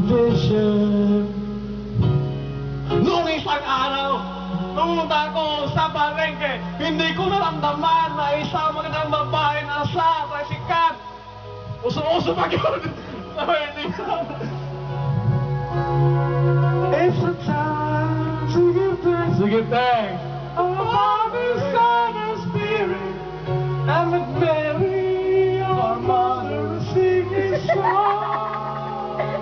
vision. Noong isang araw, pumunta ako sa palengke, hindi ko naramdaman na isang magandang babae na sa sikat. Uso-uso pa yun. It's a time to give thanks. To give thanks. Our Father, Son, and Spirit, and with Mary, our Mother, sing His song.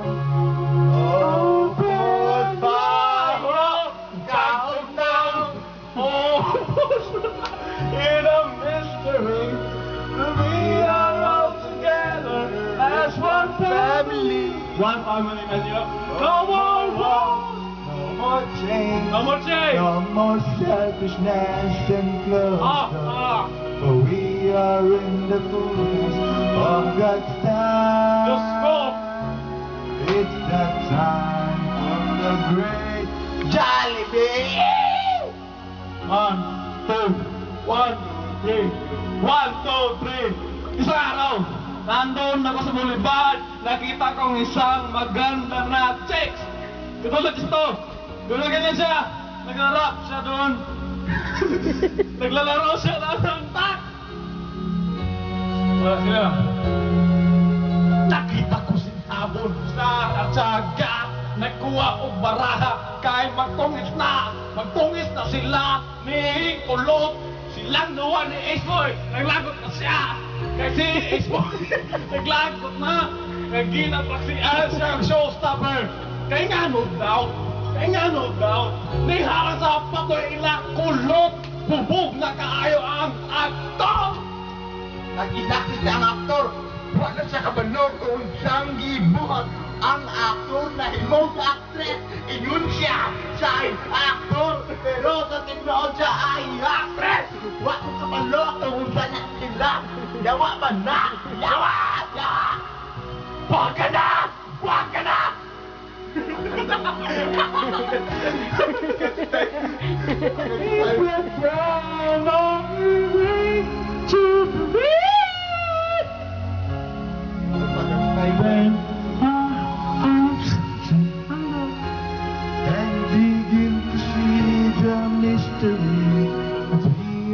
Oh, good Father, count down. Oh, in a mystery, we are all together as one family. One family, man, you know. No more wars, no more chains, no more chains, no more selfishness and closure. For we are in the fullness of God's time. Just go. It's the time of the great Jollibee. 1, 2, 1, 2, 3. 1, 2, 3. Isang araw, nandun ako sa boulevard, nakita kong isang maganda na chicks. Katulad ito, doon na ganyan siya, nag-rap siya doon. Naglalaro siya ng tak. Wala siya. Nakita ko si Tabon sa atsaga, nagkuha o baraha, kay magtungis na sila ni Kulot. Silang duwa ni Ace-Boy, naglagot na siya. Kasi Ace-Boy, naglagot na. Nagginaprak siya ang showstopper. Kaya nga no doubt, niharap sa patoy ilang Kulot. Bubog na kaayo ang aktor. Nag-idakit ang aktor. Wala siya kabalog kung siyang gibuhat. Ang aktor na himong actress, iyon siya aktor. Pero sa teknolodya ay actress. Wala kabalog kung saan sila. Yawa ba na? Yawa! Huwag ka na! We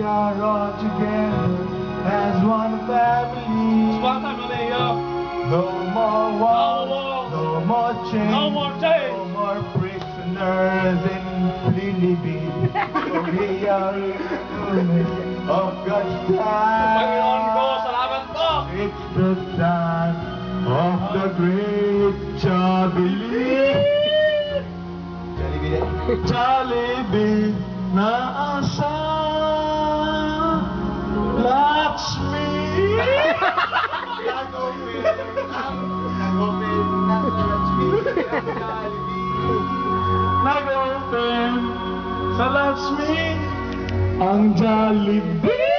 are all together as one family. One family, No more wars, no more chains, no more prisoners in Philippines. We are in the fullness of God's time. Panginoon ko, salamat po. It's the time of the great Jollibee. Jollibee na asa Lakshmi. Nag-open sa Lakshmi ang Jollibee.